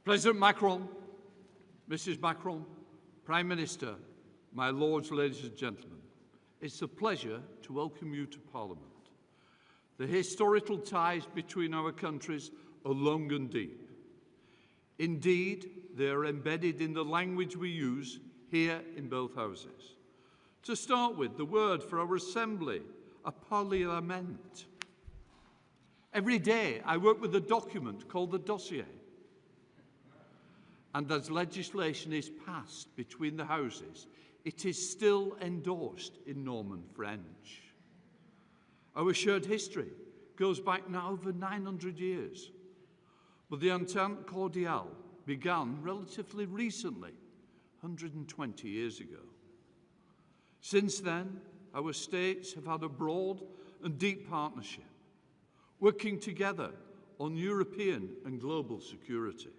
President Macron, Mrs. Macron, Prime Minister, my lords, ladies and gentlemen, it's a pleasure to welcome you to Parliament. The historical ties between our countries are long and deep. Indeed, they are embedded in the language we use here in both houses. To start with, the word for our assembly, a parliament. Every day I work with a document called the dossier. And as legislation is passed between the houses, it is still endorsed in Norman French. Our shared history goes back now over 900 years. But the Entente Cordiale began relatively recently, 120 years ago. Since then, our states have had a broad and deep partnership, working together on European and global security.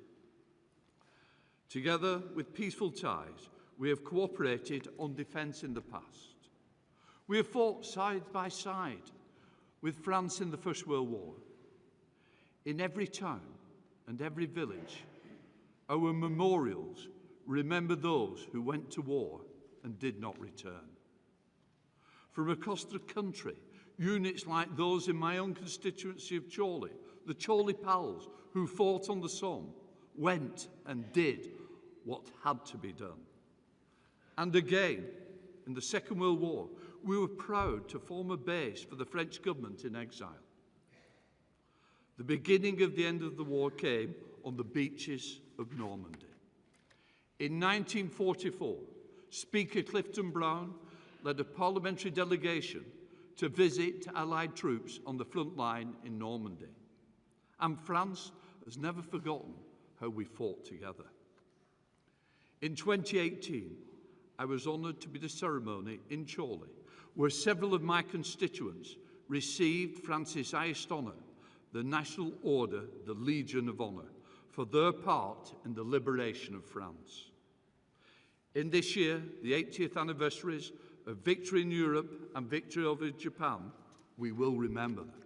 Together with peaceful ties, we have cooperated on defence in the past. We have fought side by side with France in the First World War. In every town and every village, our memorials remember those who went to war and did not return. From across the country, units like those in my own constituency of Chorley, the Chorley Pals, who fought on the Somme, went and did what had to be done. And again, in the Second World War, we were proud to form a base for the French government in exile. The beginning of the end of the war came on the beaches of Normandy. In 1944, Speaker Clifton Brown led a parliamentary delegation to visit Allied troops on the front line in Normandy. And France has never forgotten how we fought together. In 2018, I was honoured to be the ceremony in Chorley, where several of my constituents received France's highest honour, the National Order, the Legion of Honour, for their part in the liberation of France. In this year, the 80th anniversaries of victory in Europe and victory over Japan, we will remember them.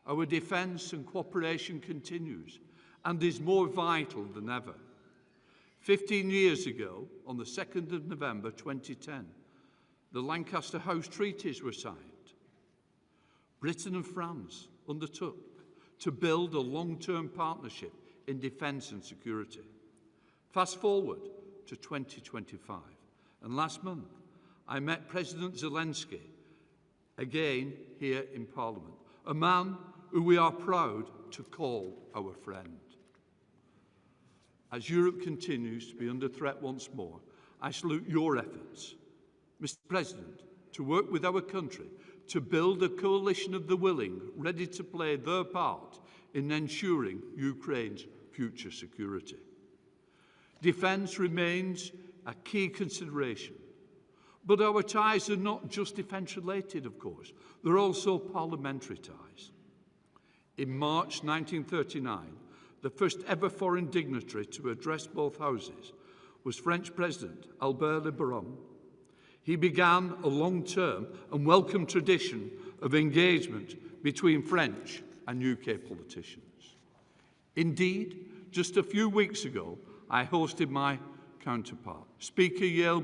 Our defence and cooperation continues and is more vital than ever. 15 years ago, on the 2nd of November 2010, the Lancaster House Treaties were signed. Britain and France undertook to build a long-term partnership in defence and security. Fast forward to 2025, and last month I met President Zelensky again here in Parliament, a man who we are proud to call our friend. As Europe continues to be under threat once more, I salute your efforts, Mr. President, to work with our country to build a coalition of the willing, ready to play their part in ensuring Ukraine's future security. Defence remains a key consideration, but our ties are not just defence-related, of course. They're also parliamentary ties. In March 1939, the first ever foreign dignitary to address both houses was French President Albert Le Baron. He began a long-term and welcome tradition of engagement between French and UK politicians. Indeed, just a few weeks ago, I hosted my counterpart, Speaker Yael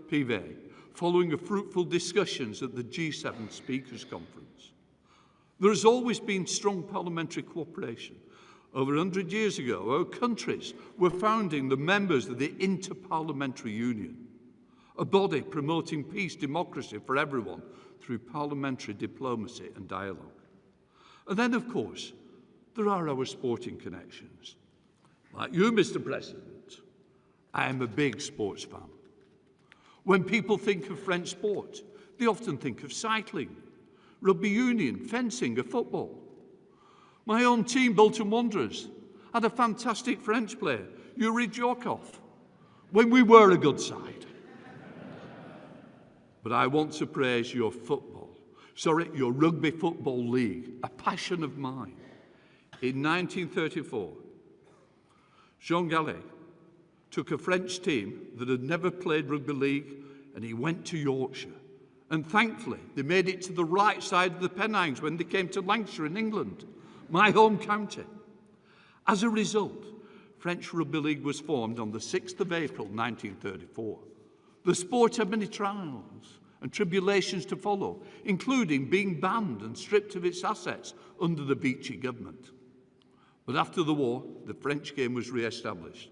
Pivet, following a fruitful discussions at the G7 Speakers Conference. There has always been strong parliamentary cooperation. Over 100 years ago, our countries were founding the members of the Inter-Parliamentary Union, a body promoting peace, democracy for everyone through parliamentary diplomacy and dialogue. And then, of course, there are our sporting connections. Like you, Mr. President, I am a big sports fan. When people think of French sport, they often think of cycling, rugby union, fencing, or football. My own team, Bolton Wanderers, had a fantastic French player, Yuri Djorkov, when we were a good side. But I want to praise your your rugby football league, a passion of mine. In 1934, Jean Gallet took a French team that had never played rugby league and he went to Yorkshire. And thankfully, they made it to the right side of the Pennines when they came to Lancashire in England, my home county. As a result, French Rugby League was formed on the 6th of April 1934. The sport had many trials and tribulations to follow, including being banned and stripped of its assets under the Vichy government. But after the war, the French game was re-established,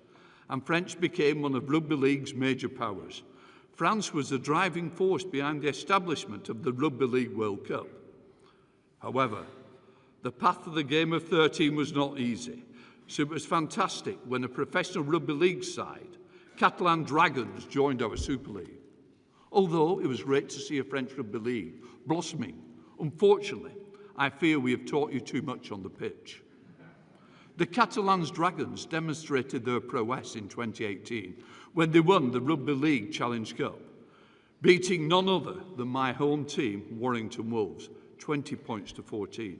and French became one of Rugby League's major powers. France was the driving force behind the establishment of the Rugby League World Cup. However, the path of the game of 13 was not easy, so it was fantastic when a professional Rugby League side, Catalan Dragons, joined our Super League. Although it was great to see a French Rugby League blossoming, unfortunately, I fear we have taught you too much on the pitch. The Catalan Dragons demonstrated their prowess in 2018 when they won the Rugby League Challenge Cup, beating none other than my home team, Warrington Wolves, 20 points to 14,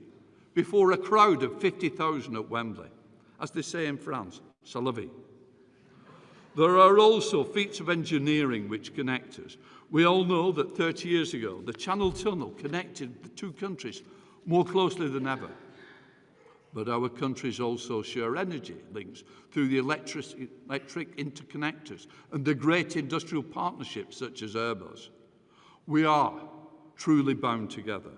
before a crowd of 50,000 at Wembley. As they say in France, c'est la vie. There are also feats of engineering which connect us. We all know that 30 years ago, the Channel Tunnel connected the two countries more closely than ever. But our countries also share energy links through the electric interconnectors and the great industrial partnerships such as Airbus. We are truly bound together.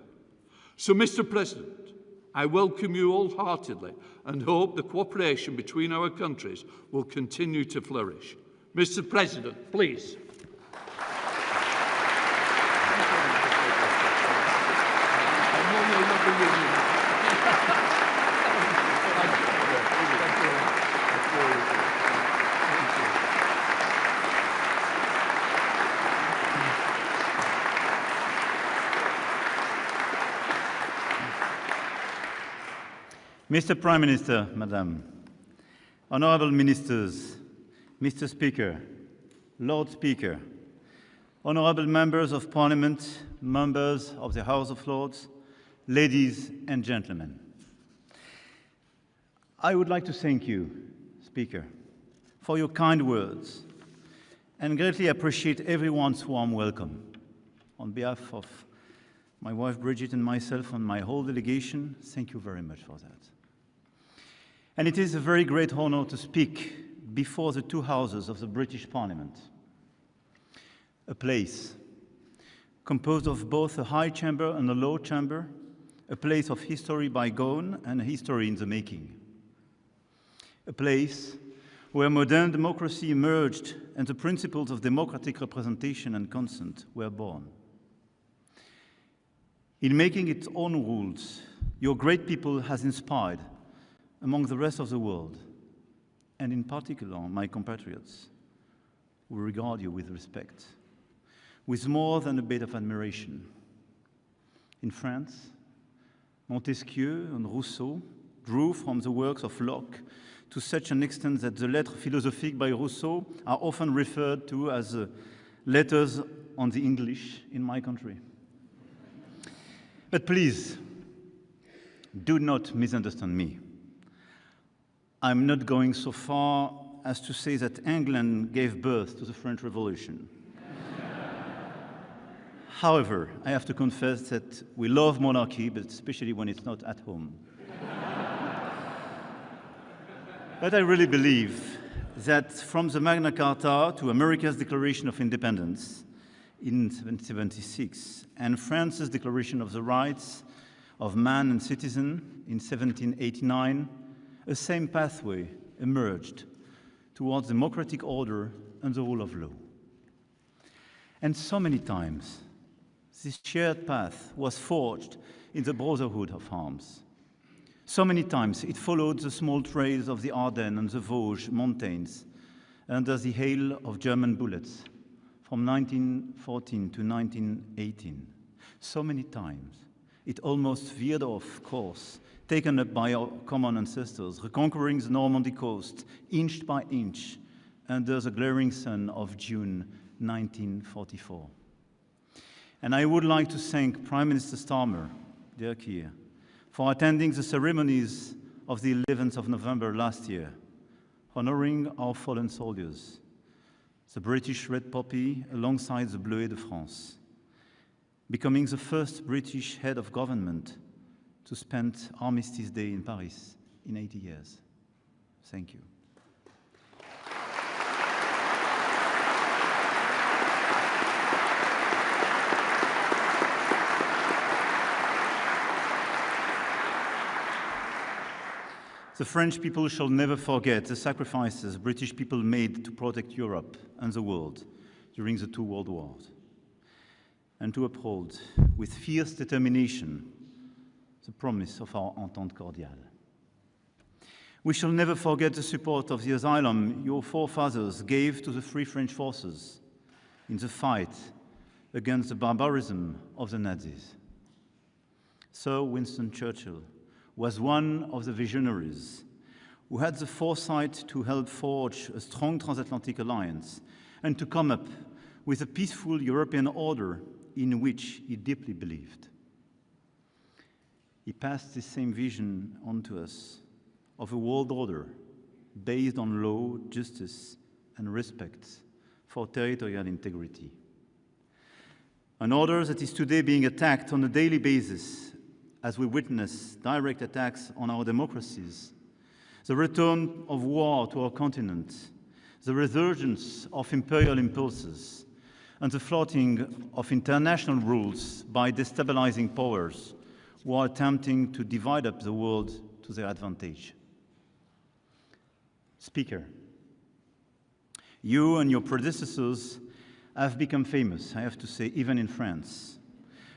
So, Mr. President, I welcome you wholeheartedly and hope the cooperation between our countries will continue to flourish. Mr. President, please. Mr. Prime Minister, Madam, Honourable Ministers, Mr. Speaker, Lord Speaker, Honourable Members of Parliament, members of the House of Lords, ladies and gentlemen. I would like to thank you, Speaker, for your kind words and greatly appreciate everyone's warm welcome. On behalf of my wife Bridget and myself and my whole delegation, thank you very much for that. And it is a very great honor to speak before the two houses of the British Parliament, a place composed of both a high chamber and a low chamber, a place of history bygone and history in the making, a place where modern democracy emerged and the principles of democratic representation and consent were born. In making its own rules, your great people has inspired among the rest of the world, and in particular my compatriots, who regard you with respect, with more than a bit of admiration. In France, Montesquieu and Rousseau drew from the works of Locke to such an extent that the Lettres philosophiques by Rousseau are often referred to as letters on the English in my country. But please, do not misunderstand me. I'm not going so far as to say that England gave birth to the French Revolution. However, I have to confess that we love monarchy, but especially when it's not at home. But I really believe that from the Magna Carta to America's Declaration of Independence in 1776 and France's Declaration of the Rights of Man and Citizen in 1789, a same pathway emerged towards democratic order and the rule of law. And so many times, this shared path was forged in the brotherhood of arms. So many times it followed the small trails of the Ardennes and the Vosges mountains under the hail of German bullets from 1914 to 1918. So many times it almost veered off course, taken up by our common ancestors, reconquering the Normandy coast inch by inch under the glaring sun of June 1944. And I would like to thank Prime Minister Starmer, dear Keir, for attending the ceremonies of the 11th of November last year, honoring our fallen soldiers, the British Red Poppy alongside the Bleuet de France, becoming the first British head of government to spend Armistice Day in Paris in 80 years. Thank you. The French people shall never forget the sacrifices British people made to protect Europe and the world during the two world wars, and to uphold with fierce determination the promise of our entente cordiale. We shall never forget the support of the asylum your forefathers gave to the Free French forces in the fight against the barbarism of the Nazis. Sir Winston Churchill was one of the visionaries who had the foresight to help forge a strong transatlantic alliance and to come up with a peaceful European order in which he deeply believed. He passed this same vision on to us of a world order based on law, justice, and respect for territorial integrity. An order that is today being attacked on a daily basis as we witness direct attacks on our democracies, the return of war to our continent, the resurgence of imperial impulses, and the flouting of international rules by destabilizing powers who are attempting to divide up the world to their advantage. Speaker, you and your predecessors have become famous, I have to say, even in France,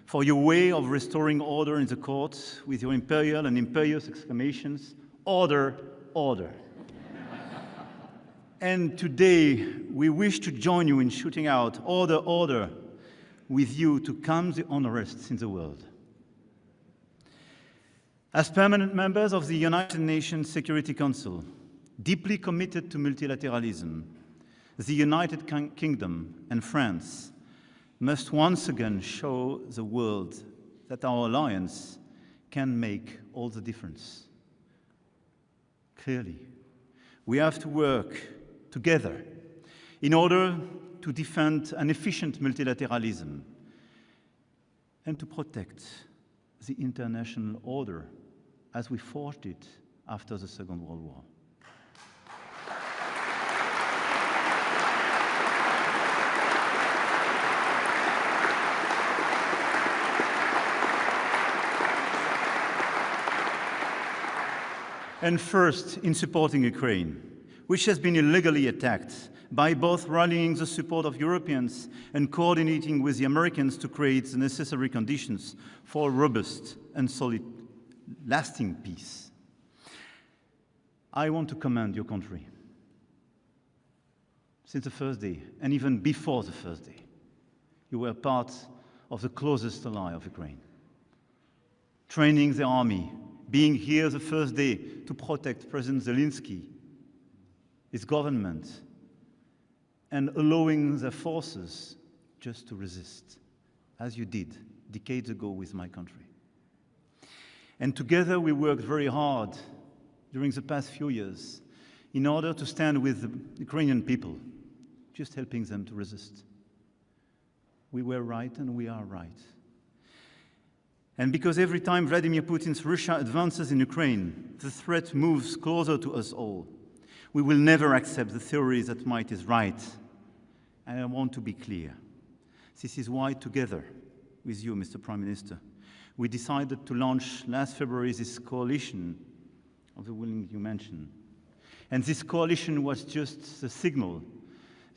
for your way of restoring order in the courts with your imperial and imperious exclamations, "Order, order." And today, we wish to join you in shooting out "Order, order" with you to calm the unrests in the world. As permanent members of the United Nations Security Council, deeply committed to multilateralism, the United Kingdom and France must once again show the world that our alliance can make all the difference. Clearly, we have to work together in order to defend an efficient multilateralism and to protect the international order as we forged it after the Second World War. And first, in supporting Ukraine, which has been illegally attacked, by both rallying the support of Europeans and coordinating with the Americans to create the necessary conditions for a robust and solid, lasting peace. I want to commend your country. Since the first day, and even before the first day, you were part of the closest ally of Ukraine, training the army, being here the first day to protect President Zelensky, his government, and allowing their forces just to resist, as you did decades ago with my country. And together we worked very hard during the past few years in order to stand with the Ukrainian people, just helping them to resist. We were right and we are right. And because every time Vladimir Putin's Russia advances in Ukraine, the threat moves closer to us all. We will never accept the theory that might is right. And I want to be clear. This is why, together with you, Mr. Prime Minister, we decided to launch last February this coalition of the willing you mentioned. And this coalition was just the signal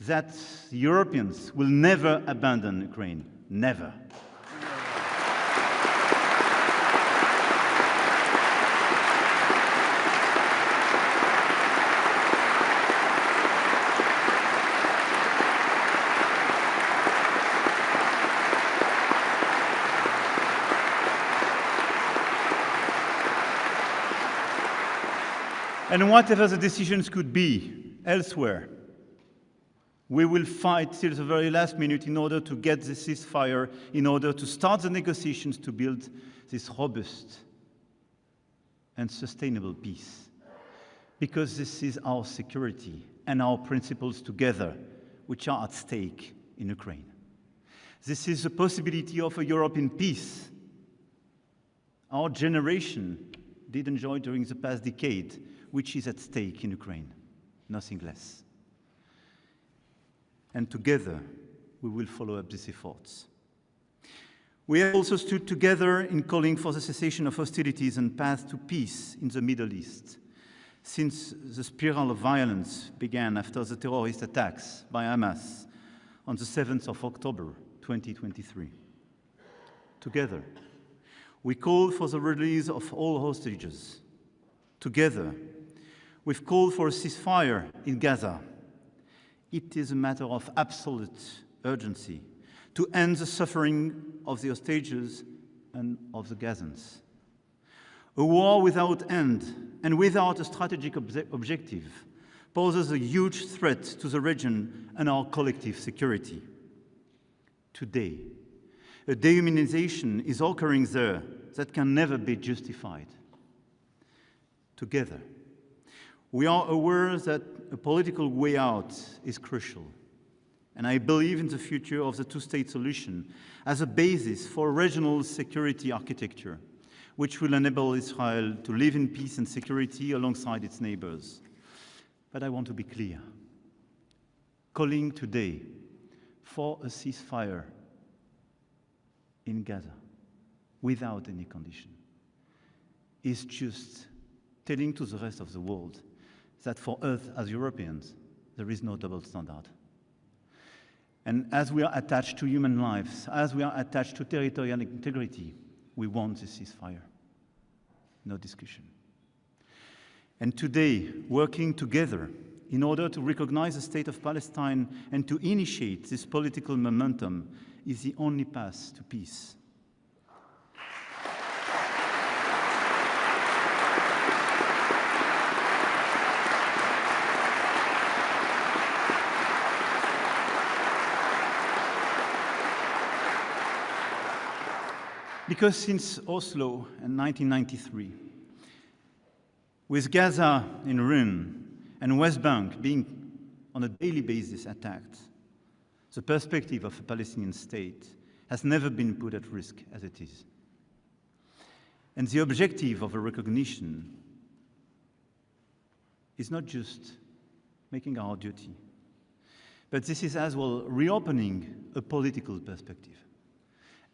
that the Europeans will never abandon Ukraine. Never. And whatever the decisions could be elsewhere, we will fight till the very last minute in order to get the ceasefire, in order to start the negotiations to build this robust and sustainable peace. Because this is our security and our principles together which are at stake in Ukraine. This is the possibility of a Europe in peace. Our generation did enjoy during the past decade which is at stake in Ukraine, nothing less. And together, we will follow up these efforts. We have also stood together in calling for the cessation of hostilities and path to peace in the Middle East, since the spiral of violence began after the terrorist attacks by Hamas on the 7th of October 2023. Together, we call for the release of all hostages. Together, we've called for a ceasefire in Gaza. It is a matter of absolute urgency to end the suffering of the hostages and of the Gazans. A war without end and without a strategic objective poses a huge threat to the region and our collective security. Today, a dehumanization is occurring there that can never be justified. Together, we are aware that a political way out is crucial, and I believe in the future of the two-state solution as a basis for regional security architecture, which will enable Israel to live in peace and security alongside its neighbors. But I want to be clear. Calling today for a ceasefire in Gaza without any condition is just telling to the rest of the world that for us as Europeans, there is no double standard. And as we are attached to human lives, as we are attached to territorial integrity, we want this ceasefire. No discussion. And today, working together in order to recognize the state of Palestine and to initiate this political momentum is the only path to peace. Because since Oslo in 1993, with Gaza in ruin and West Bank being on a daily basis attacked, the perspective of a Palestinian state has never been put at risk as it is. And the objective of a recognition is not just making our duty, but this is as well reopening a political perspective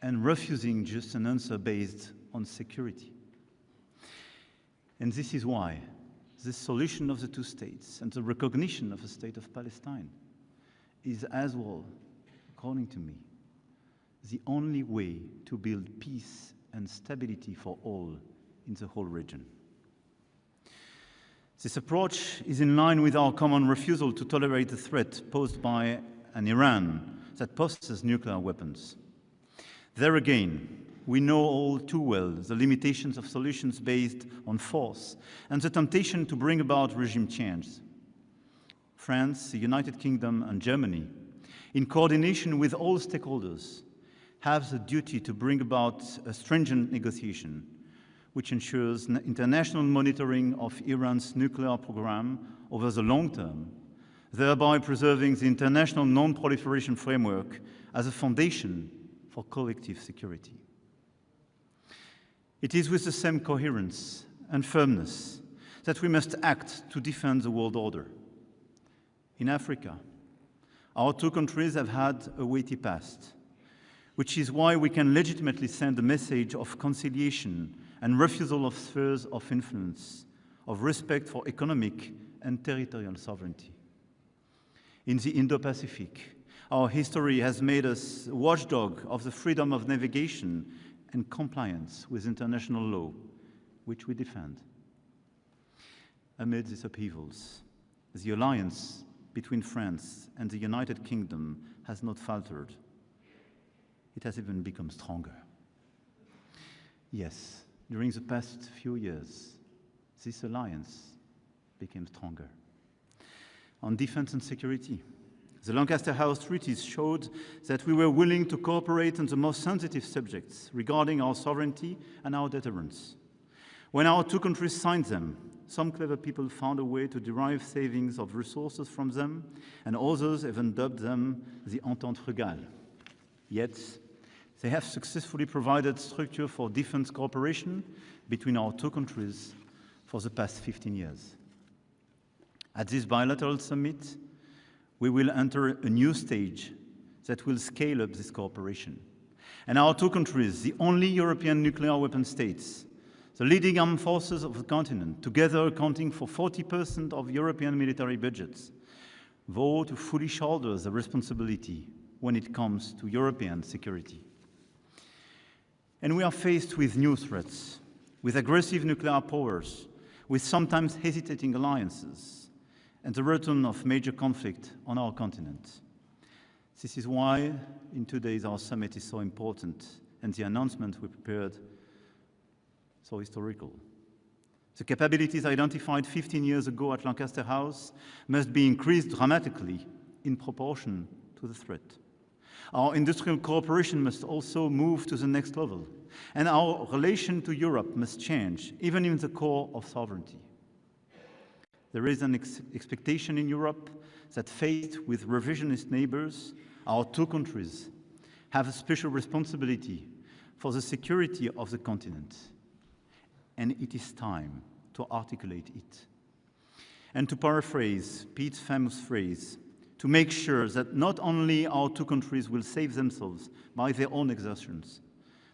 and refusing just an answer based on security. And this is why the solution of the two states and the recognition of the state of Palestine is as well, according to me, the only way to build peace and stability for all in the whole region. This approach is in line with our common refusal to tolerate the threat posed by an Iran that possesses nuclear weapons. There again, we know all too well the limitations of solutions based on force and the temptation to bring about regime change. France, the United Kingdom, and Germany, in coordination with all stakeholders, have the duty to bring about a stringent negotiation which ensures international monitoring of Iran's nuclear program over the long term, thereby preserving the international non-proliferation framework as a foundation for collective security. It is with the same coherence and firmness that we must act to defend the world order. In Africa, our two countries have had a weighty past, which is why we can legitimately send a message of conciliation and refusal of spheres of influence, of respect for economic and territorial sovereignty. In the Indo-Pacific, our history has made us a watchdog of the freedom of navigation and compliance with international law, which we defend. Amid these upheavals, the alliance between France and the United Kingdom has not faltered. It has even become stronger. Yes, during the past few years, this alliance became stronger. On defense and security, the Lancaster House treaties showed that we were willing to cooperate on the most sensitive subjects regarding our sovereignty and our deterrence. When our two countries signed them, some clever people found a way to derive savings of resources from them, and others even dubbed them the Entente Frugale. Yet, they have successfully provided structure for defense cooperation between our two countries for the past 15 years. At this bilateral summit, we will enter a new stage that will scale up this cooperation. And our two countries, the only European nuclear weapon states, the leading armed forces of the continent, together accounting for 40% of European military budgets, vow to fully shoulder the responsibility when it comes to European security. And we are faced with new threats, with aggressive nuclear powers, with sometimes hesitating alliances, and the return of major conflict on our continent. This is why, in today's our summit is so important, and the announcement we prepared so historical. The capabilities identified 15 years ago at Lancaster House must be increased dramatically in proportion to the threat. Our industrial cooperation must also move to the next level, and our relation to Europe must change, even in the core of sovereignty. There is an expectation in Europe that, faced with revisionist neighbors, our two countries have a special responsibility for the security of the continent. And it is time to articulate it. And to paraphrase Pete's famous phrase, to make sure that not only our two countries will save themselves by their own exertions,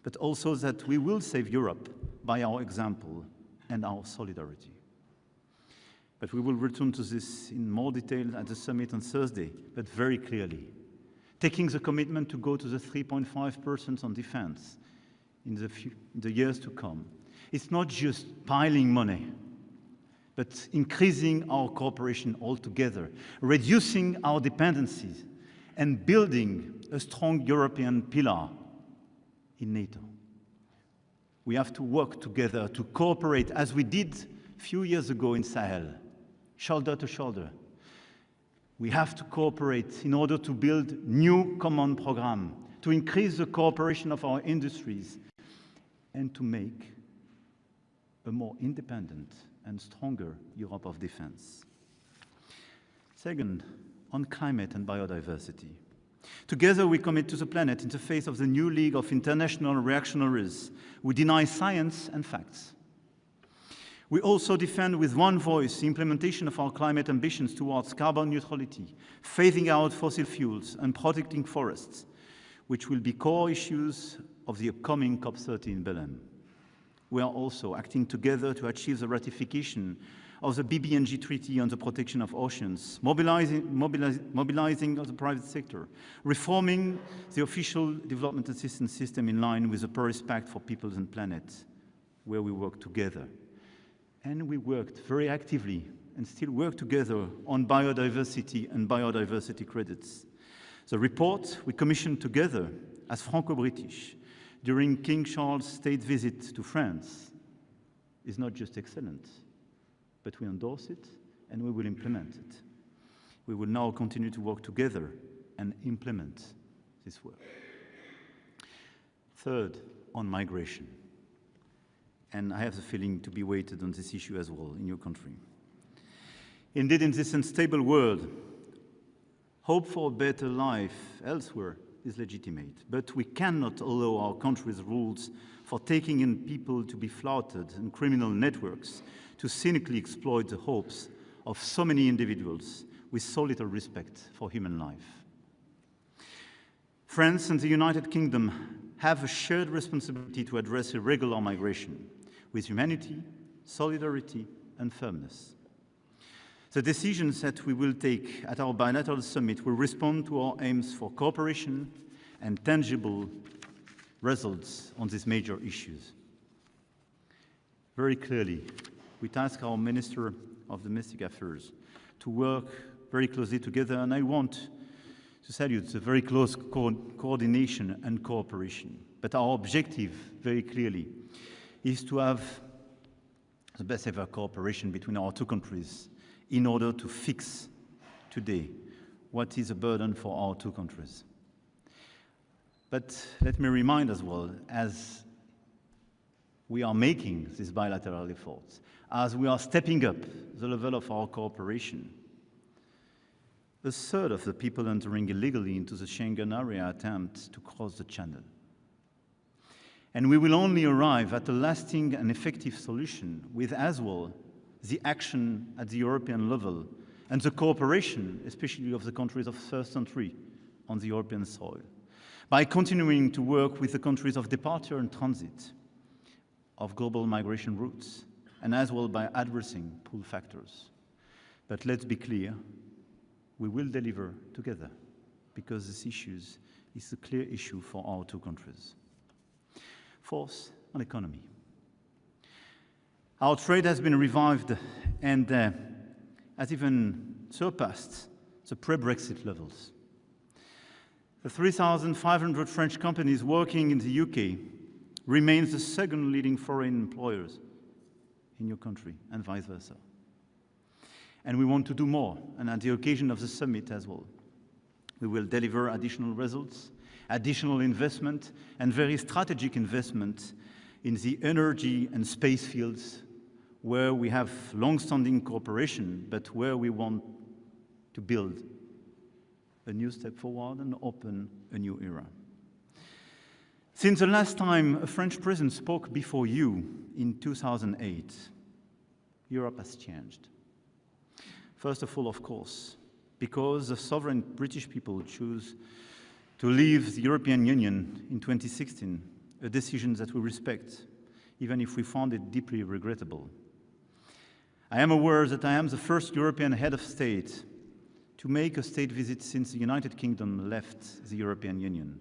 but also that we will save Europe by our example and our solidarity. But we will return to this in more detail at the summit on Thursday, but very clearly, taking the commitment to go to the 3.5% on defense in the years to come. It's not just piling money, but increasing our cooperation altogether, reducing our dependencies, and building a strong European pillar in NATO. We have to work together to cooperate as we did a few years ago in Sahel, shoulder to shoulder. We have to cooperate in order to build new common programs, to increase the cooperation of our industries, and to make a more independent and stronger Europe of defense. Second, on climate and biodiversity. Together we commit to the planet in the face of the new league of international reactionaries who deny science and facts. We also defend with one voice the implementation of our climate ambitions towards carbon neutrality, phasing out fossil fuels and protecting forests, which will be core issues of the upcoming COP30 in Belém. We are also acting together to achieve the ratification of the BBNG Treaty on the protection of oceans, mobilizing the private sector, reforming the official development assistance system in line with the Paris Pact for Peoples and Planet, where we work together. And we worked very actively and still work together on biodiversity and biodiversity credits. The report we commissioned together as Franco-British during King Charles' state visit to France is not just excellent, but we endorse it and we will implement it. We will now continue to work together and implement this work. Third, on migration. And I have the feeling to be weighted on this issue as well in your country. Indeed, in this unstable world, hope for a better life elsewhere is legitimate, but we cannot allow our country's rules for taking in people to be flouted and criminal networks to cynically exploit the hopes of so many individuals with so little respect for human life. France and the United Kingdom have a shared responsibility to address irregular migration with humanity, solidarity, and firmness. The decisions that we will take at our bilateral summit will respond to our aims for cooperation and tangible results on these major issues. Very clearly, we task our Minister of Domestic Affairs to work very closely together, and I want to salute the very close coordination and cooperation. But our objective, very clearly, is to have the best ever cooperation between our two countries in order to fix today what is a burden for our two countries. But let me remind as well, as we are making these bilateral efforts, as we are stepping up the level of our cooperation, a third of the people entering illegally into the Schengen area attempt to cross the channel. And we will only arrive at a lasting and effective solution with as well the action at the European level and the cooperation, especially of the countries of first entry on the European soil, by continuing to work with the countries of departure and transit of global migration routes, and as well by addressing pull factors. But let's be clear, we will deliver together, because this issue is a clear issue for our two countries. Fourth, on economy. Our trade has been revived and has even surpassed the pre-Brexit levels. The 3,500 French companies working in the UK remains the second leading foreign employers in your country, and vice versa. And we want to do more, and at the occasion of the summit as well. We will deliver additional results, additional investment, and very strategic investment in the energy and space fields where we have long-standing cooperation, but where we want to build a new step forward and open a new era. Since the last time a French president spoke before you in 2008, Europe has changed. First of all, of course, because the sovereign British people chose to leave the European Union in 2016, a decision that we respect, even if we found it deeply regrettable. I am aware that I am the first European head of state to make a state visit since the United Kingdom left the European Union,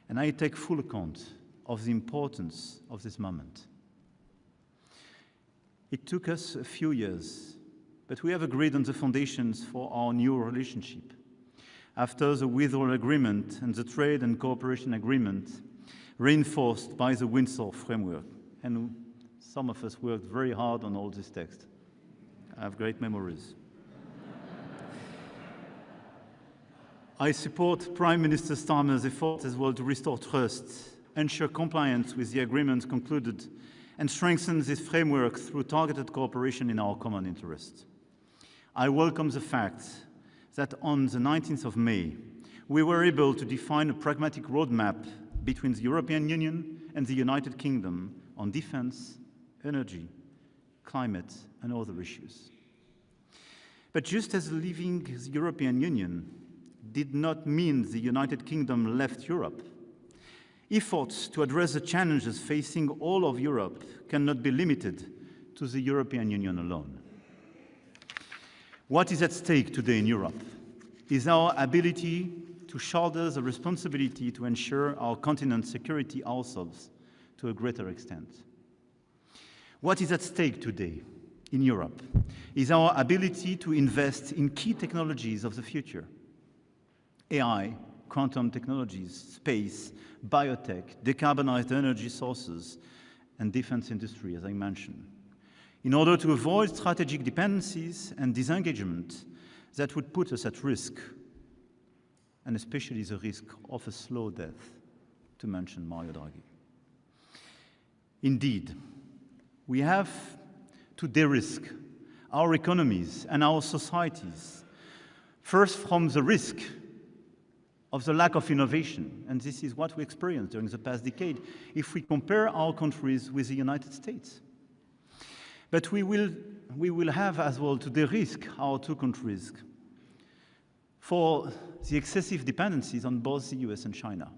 and I take full account of the importance of this moment. It took us a few years, but we have agreed on the foundations for our new relationship. After the withdrawal agreement and the trade and cooperation agreement, reinforced by the Windsor framework, and some of us worked very hard on all this text. I have great memories. I support Prime Minister Starmer's efforts as well to restore trust, ensure compliance with the agreements concluded, and strengthen this framework through targeted cooperation in our common interest. I welcome the fact that on the 19th of May, we were able to define a pragmatic roadmap between the European Union and the United Kingdom on defense, energy, climate, and other issues. But just as leaving the European Union did not mean the United Kingdom left Europe, efforts to address the challenges facing all of Europe cannot be limited to the European Union alone. What is at stake today in Europe is our ability to shoulder the responsibility to ensure our continent's security ourselves to a greater extent. What is at stake today in Europe is our ability to invest in key technologies of the future: AI, quantum technologies, space, biotech, decarbonized energy sources, and defense industry, as I mentioned, in order to avoid strategic dependencies and disengagement that would put us at risk, and especially the risk of a slow death, to mention Mario Draghi. Indeed, we have to de-risk our economies and our societies, first from the risk of the lack of innovation, and this is what we experienced during the past decade if we compare our countries with the United States. But we will have as well to de-risk our two countries for the excessive dependencies on both the US and China.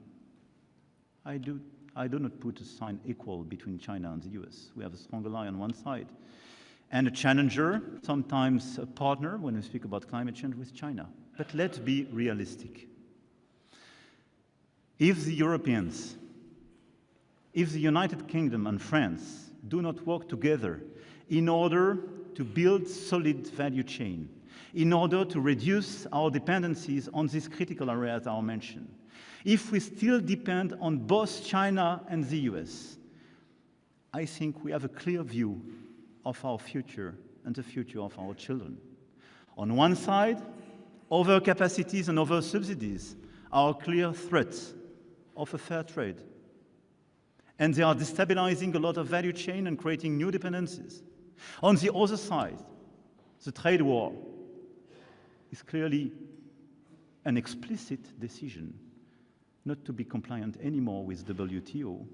I do not put a sign equal between China and the US. We have a strong ally on one side, and a challenger, sometimes a partner when we speak about climate change with China. But let's be realistic. If the Europeans, if the United Kingdom and France do not work together in order to build solid value chain, in order to reduce our dependencies on these critical areas I mentioned, if we still depend on both China and the US, I think we have a clear view of our future and the future of our children. On one side, overcapacities and over-subsidies are clear threats of a fair trade, and they are destabilizing a lot of value chain and creating new dependencies. On the other side, the trade war is clearly an explicit decision not to be compliant anymore with WTO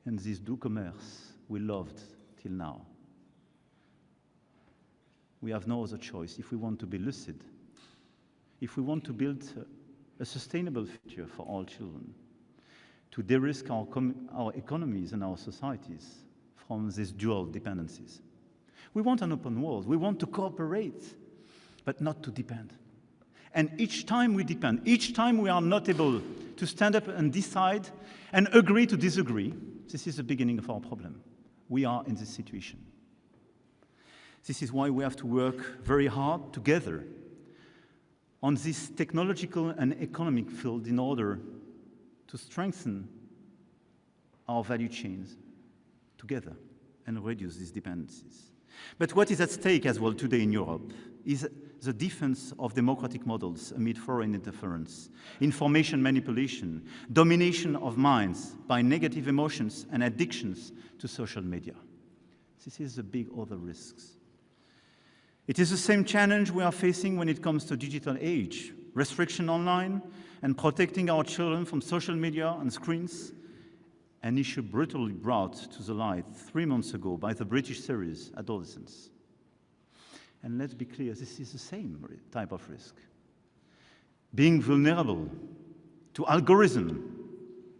and this do commerce we loved till now. we have no other choice if we want to be lucid, if we want to build a sustainable future for all children, to de-risk our economies and our societies from these dual dependencies. We want an open world. We want to cooperate, but not to depend. And each time we depend, each time we are not able to stand up and decide and agree to disagree, this is the beginning of our problem. We are in this situation. This is why we have to work very hard together on this technological and economic field in order to strengthen our value chains together and reduce these dependencies. But what is at stake as well today in Europe is the defense of democratic models amid foreign interference, information manipulation, domination of minds by negative emotions and addictions to social media. This is the big other risks. It is the same challenge we are facing when it comes to digital age, restriction online, and protecting our children from social media and screens, an issue brutally brought to the light 3 months ago by the British series Adolescents. And let's be clear, this is the same type of risk. Being vulnerable to algorithm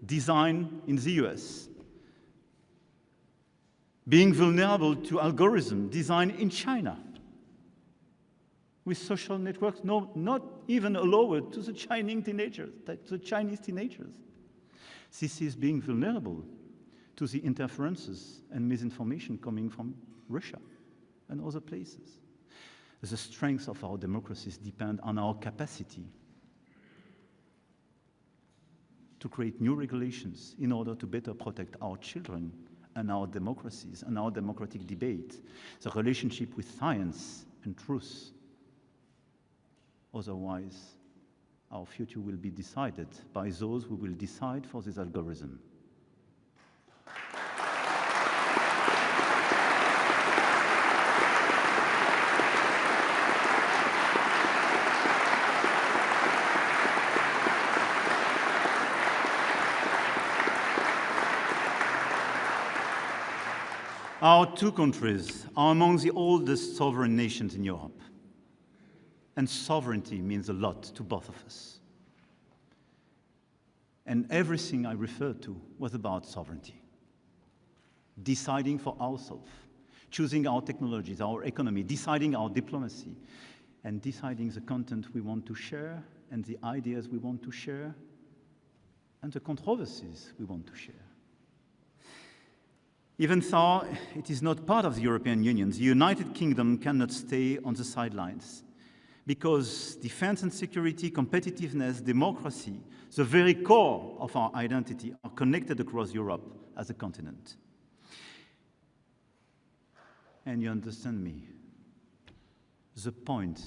designed in the US, being vulnerable to algorithm designed in China, with social networks not even allowed to the Chinese teenagers. This is being vulnerable to the interferences and misinformation coming from Russia and other places. The strength of our democracies depend on our capacity to create new regulations in order to better protect our children and our democracies and our democratic debate, the relationship with science and truth. Otherwise, our future will be decided by those who will decide for this algorithm. Our two countries are among the oldest sovereign nations in Europe. And sovereignty means a lot to both of us. And everything I referred to was about sovereignty. Deciding for ourselves, choosing our technologies, our economy, deciding our diplomacy, and deciding the content we want to share, and the ideas we want to share, and the controversies we want to share. Even though it is not part of the European Union, the United Kingdom cannot stay on the sidelines, because defense and security, competitiveness, democracy, the very core of our identity, are connected across Europe as a continent. And you understand me, the point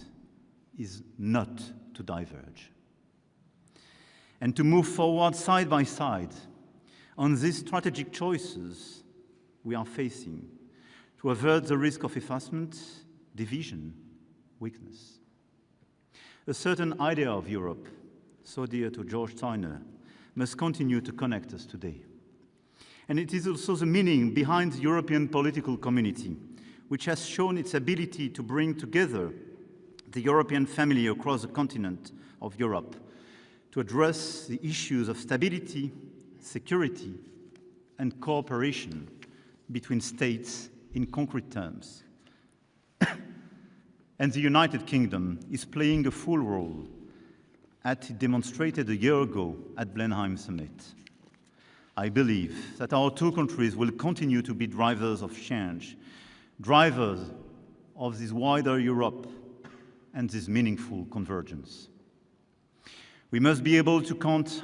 is not to diverge, and to move forward side by side on these strategic choices we are facing to avert the risk of effacement, division, weakness. A certain idea of Europe, so dear to George Steiner, must continue to connect us today. And it is also the meaning behind the European political community, which has shown its ability to bring together the European family across the continent of Europe to address the issues of stability, security, and cooperation between states in concrete terms. And the United Kingdom is playing a full role, as it demonstrated a year ago at Blenheim Summit. I believe that our two countries will continue to be drivers of change, drivers of this wider Europe and this meaningful convergence. We must be able to count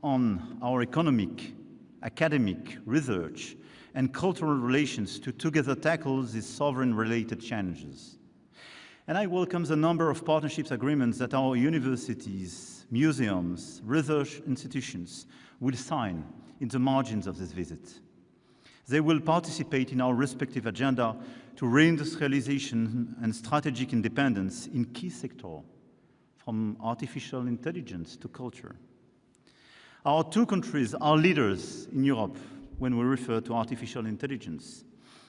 on our economic, academic, research, and cultural relations to together tackle these sovereign-related challenges. And I welcome the number of partnerships agreements that our universities, museums, research institutions will sign in the margins of this visit. They will participate in our respective agenda to reindustrialization and strategic independence in key sectors, from artificial intelligence to culture. Our two countries are leaders in Europe when we refer to artificial intelligence,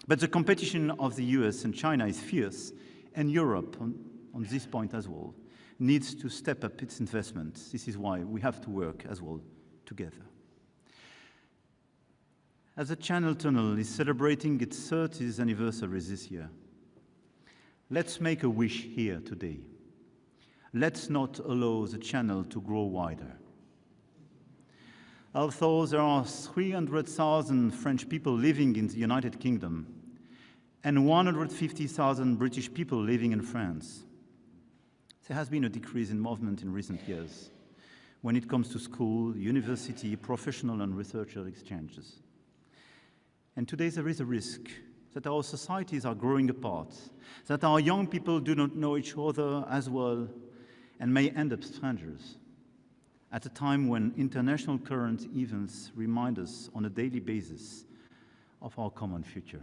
but the competition of the US and China is fierce, And Europe, on this point as well, needs to step up its investments. This is why we have to work as well together. As the Channel Tunnel is celebrating its 30th anniversary this year, let's make a wish here today. Let's not allow the channel to grow wider. Although there are 300,000 French people living in the United Kingdom and 150,000 British people living in France, there has been a decrease in movement in recent years when it comes to school, university, professional and researcher exchanges. And today there is a risk that our societies are growing apart, that our young people do not know each other as well and may end up strangers at a time when international current events remind us on a daily basis of our common future.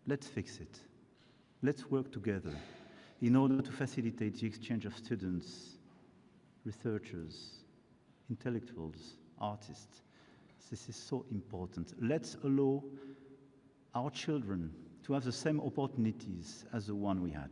Let's fix it. Let's work together in order to facilitate the exchange of students, researchers, intellectuals, artists. This is so important. Let's allow our children to have the same opportunities as the one we had.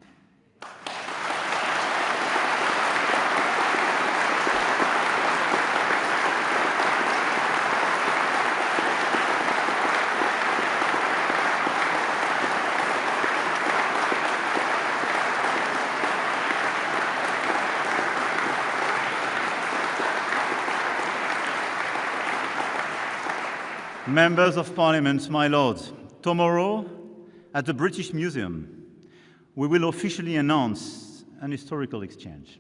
Members of Parliament, my lords, tomorrow at the British Museum, we will officially announce an historical exchange.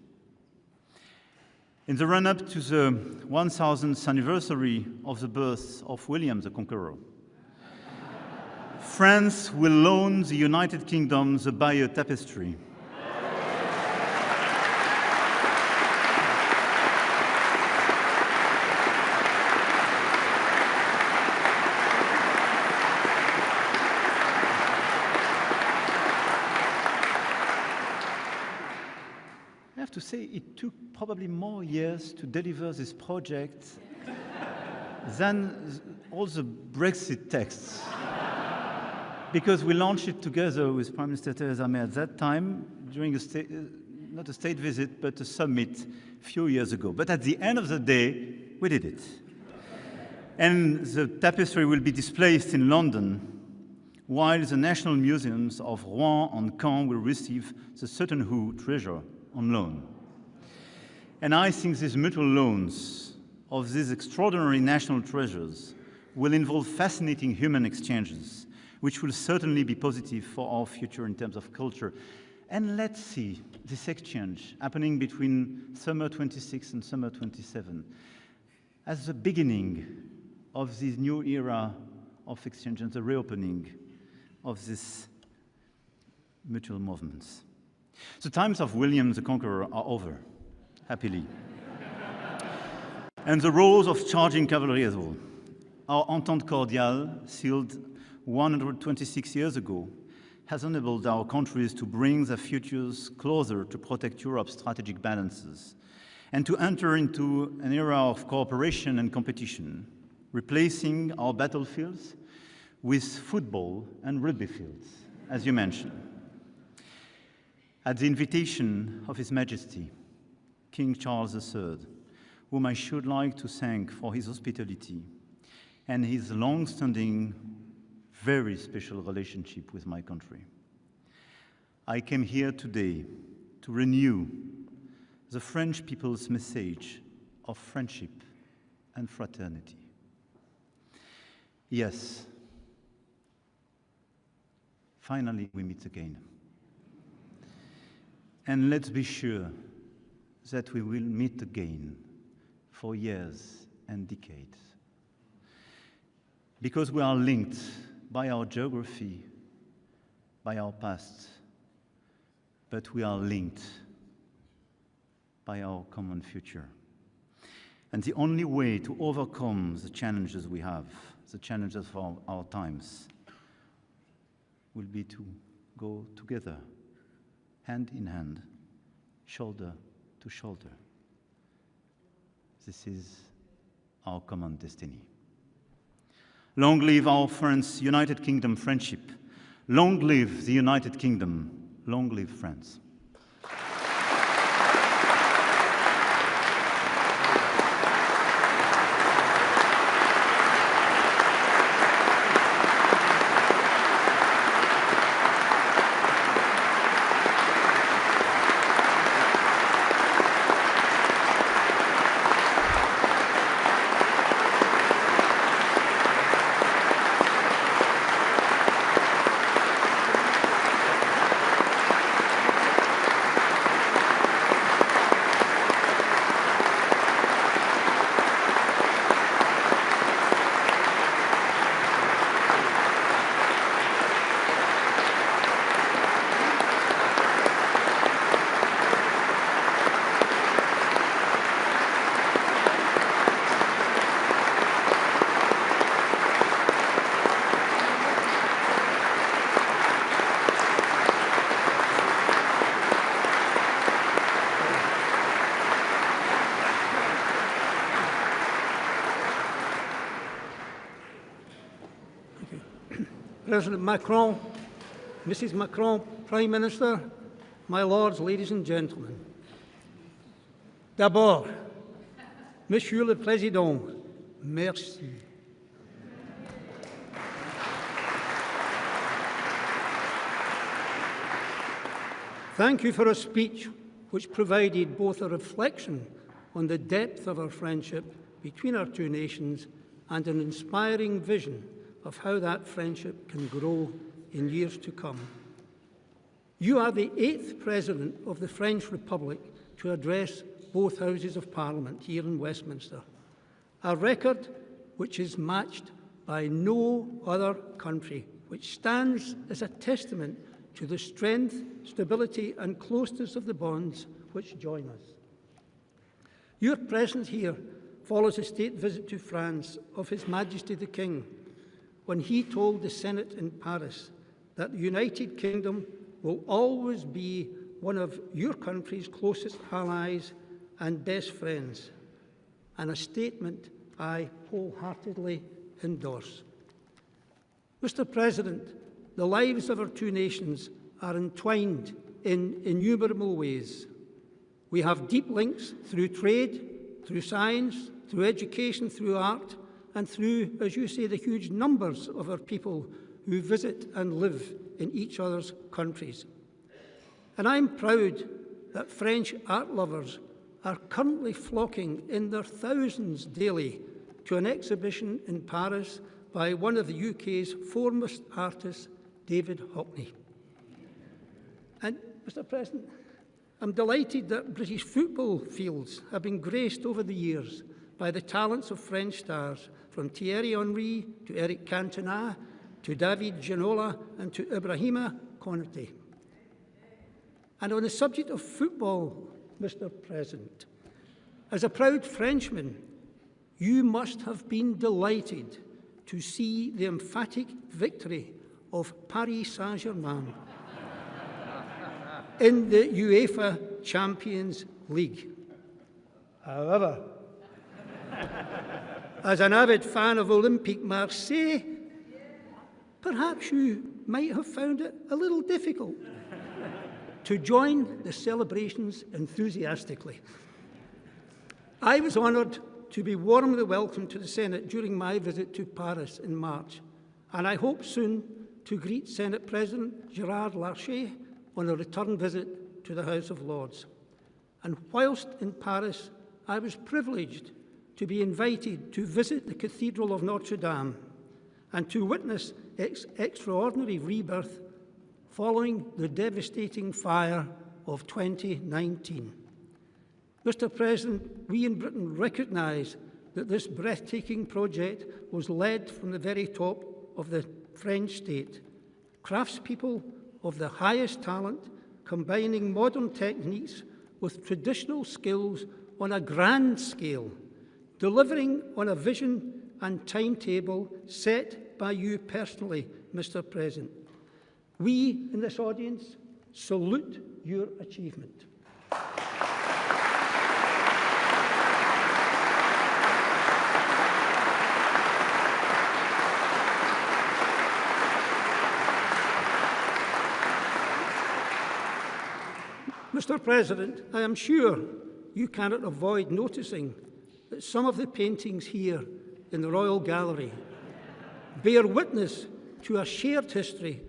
In the run-up to the 1000th anniversary of the birth of William the Conqueror, France will loan the United Kingdom the Bayeux Tapestry. To say it took probably more years to deliver this project than all the Brexit texts. Because we launched it together with Prime Minister Theresa May at that time during not a state visit, but a summit a few years ago. But at the end of the day, we did it. And the tapestry will be displayed in London, while the National Museums of Rouen and Caen will receive the Sutton Hoo treasure on loan. And I think these mutual loans of these extraordinary national treasures will involve fascinating human exchanges, which will certainly be positive for our future in terms of culture. And let's see this exchange happening between summer 26 and summer 27 as the beginning of this new era of exchange and the reopening of these mutual movements. The times of William the Conqueror are over, happily. And the roles of charging cavalry as well. Our Entente Cordiale, sealed 126 years ago, has enabled our countries to bring their futures closer to protect Europe's strategic balances and to enter into an era of cooperation and competition, replacing our battlefields with football and rugby fields, as you mentioned. At the invitation of His Majesty, King Charles III, whom I should like to thank for his hospitality and his long-standing, very special relationship with my country, I came here today to renew the French people's message of friendship and fraternity. Yes, finally we meet again. And let's be sure that we will meet again for years and decades. Because we are linked by our geography, by our past, but we are linked by our common future. And the only way to overcome the challenges we have, the challenges of our times, will be to go together, hand in hand, shoulder to shoulder. This is our common destiny. Long live our France-United Kingdom friendship. Long live the United Kingdom. Long live France. President Macron, Mrs. Macron, Prime Minister, my lords, ladies and gentlemen. D'abord, Monsieur le Président, merci. Thank you for a speech which provided both a reflection on the depth of our friendship between our two nations and an inspiring vision of how that friendship can grow in years to come. You are the 8th President of the French Republic to address both Houses of Parliament here in Westminster, a record which is matched by no other country, which stands as a testament to the strength, stability and closeness of the bonds which join us. Your presence here follows a state visit to France of His Majesty the King, when he told the Senate in Paris that the United Kingdom will always be one of your country's closest allies and best friends, and a statement I wholeheartedly endorse. Mr. President, the lives of our two nations are entwined in innumerable ways. We have deep links through trade, through science, through education, through art, and through, as you say, the huge numbers of our people who visit and live in each other's countries. And I'm proud that French art lovers are currently flocking in their thousands daily to an exhibition in Paris by one of the UK's foremost artists, David Hockney. And, Mr. President, I'm delighted that British football fields have been graced over the years by the talents of French stars, from Thierry Henry to Eric Cantona to David Ginola and to Ibrahima Konate. And on the subject of football, Mr. President, as a proud Frenchman, you must have been delighted to see the emphatic victory of Paris Saint-Germain in the UEFA Champions League. However, as an avid fan of Olympique Marseille, perhaps you might have found it a little difficult to join the celebrations enthusiastically. I was honoured to be warmly welcomed to the Senate during my visit to Paris in March, and I hope soon to greet Senate President Gérard Larcher on a return visit to the House of Lords. And whilst in Paris, I was privileged to be invited to visit the Cathedral of Notre Dame and to witness its extraordinary rebirth following the devastating fire of 2019. Mr. President, we in Britain recognise that this breathtaking project was led from the very top of the French state. Craftspeople of the highest talent, combining modern techniques with traditional skills on a grand scale, delivering on a vision and timetable set by you personally, Mr. President. We in this audience salute your achievement. Mr. President, I am sure you cannot avoid noticing that some of the paintings here in the Royal Gallery bear witness to a shared history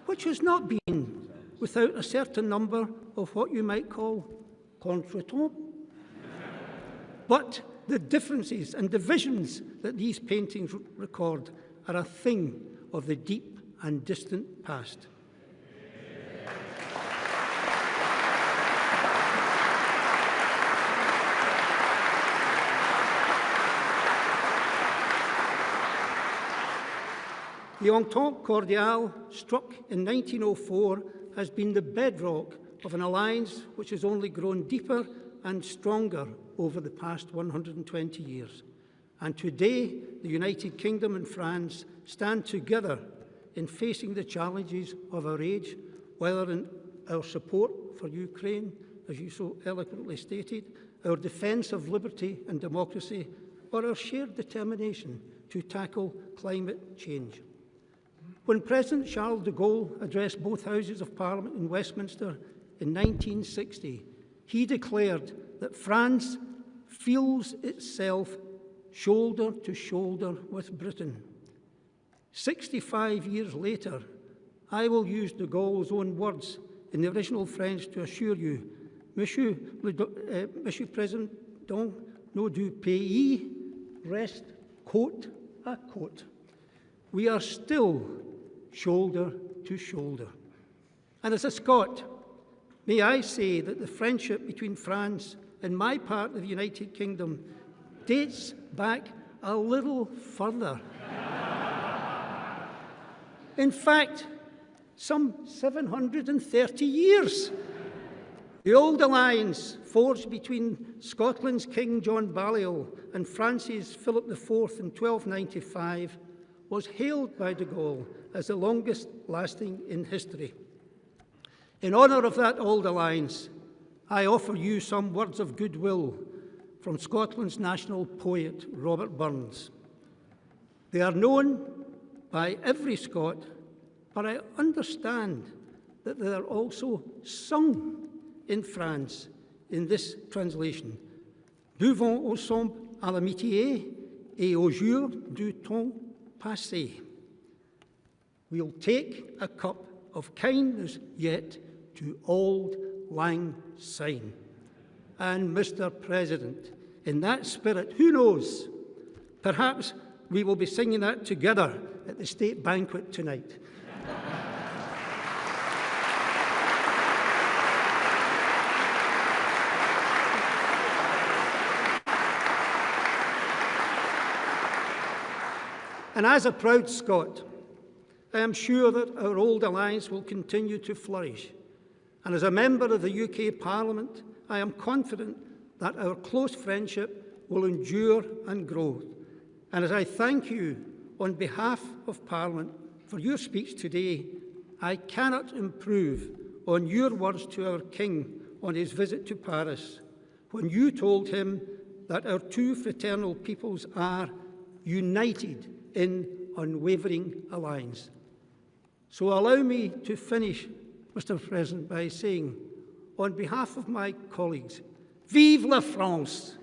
which has not been without a certain number of what you might call contretemps. But the differences and divisions that these paintings record are a thing of the deep and distant past. The Entente Cordiale, struck in 1904, has been the bedrock of an alliance which has only grown deeper and stronger over the past 120 years. And today, the United Kingdom and France stand together in facing the challenges of our age, whether in our support for Ukraine, as you so eloquently stated, our defence of liberty and democracy, or our shared determination to tackle climate change. When President Charles de Gaulle addressed both Houses of Parliament in Westminster in 1960, he declared that France feels itself shoulder to shoulder with Britain. 65 years later, I will use de Gaulle's own words in the original French to assure you, Monsieur President nos deux pays reste côte à côte. We are still shoulder to shoulder. And as a Scot, may I say that the friendship between France and my part of the United Kingdom dates back a little further. In fact, some 730 years. The old alliance forged between Scotland's King John Balliol and France's Philip IV in 1295 was hailed by de Gaulle as the longest lasting in history. In honour of that old alliance, I offer you some words of goodwill from Scotland's national poet, Robert Burns. They are known by every Scot, but I understand that they are also sung in France in this translation. Buvons ensemble à l'amitié et au jour du temps passé. We'll take a cup of kindness yet to auld lang syne. And Mr. President, in that spirit, who knows, perhaps we will be singing that together at the state banquet tonight. And as a proud Scot, I am sure that our old alliance will continue to flourish. And as a member of the UK Parliament, I am confident that our close friendship will endure and grow. And as I thank you on behalf of Parliament for your speech today, I cannot improve on your words to our King on his visit to Paris, when you told him that our two fraternal peoples are united in unwavering alliance. So allow me to finish, Mr. President, by saying, on behalf of my colleagues, Vive la France!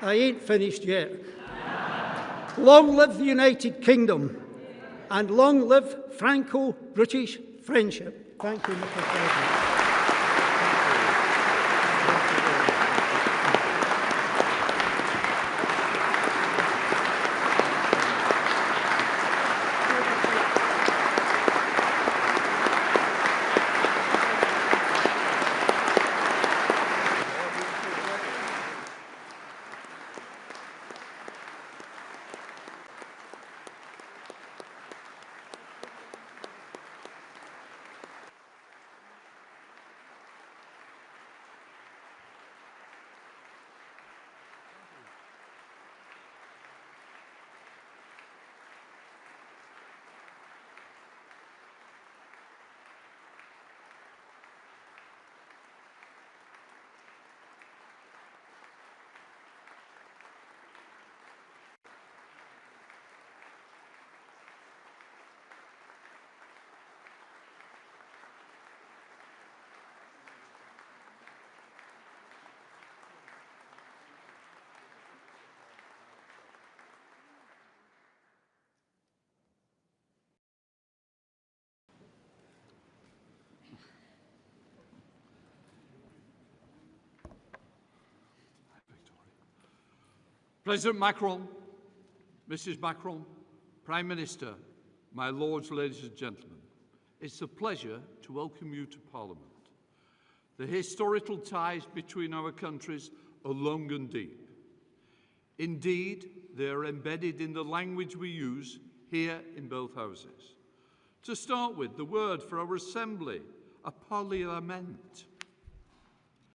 I ain't finished yet. Long live the United Kingdom, and long live Franco-British friendship. Thank you, Mr. President. President Macron, Mrs. Macron, Prime Minister, my lords, ladies and gentlemen, it's a pleasure to welcome you to Parliament. The historical ties between our countries are long and deep. Indeed, they are embedded in the language we use here in both houses. To start with, the word for our assembly, a parliament.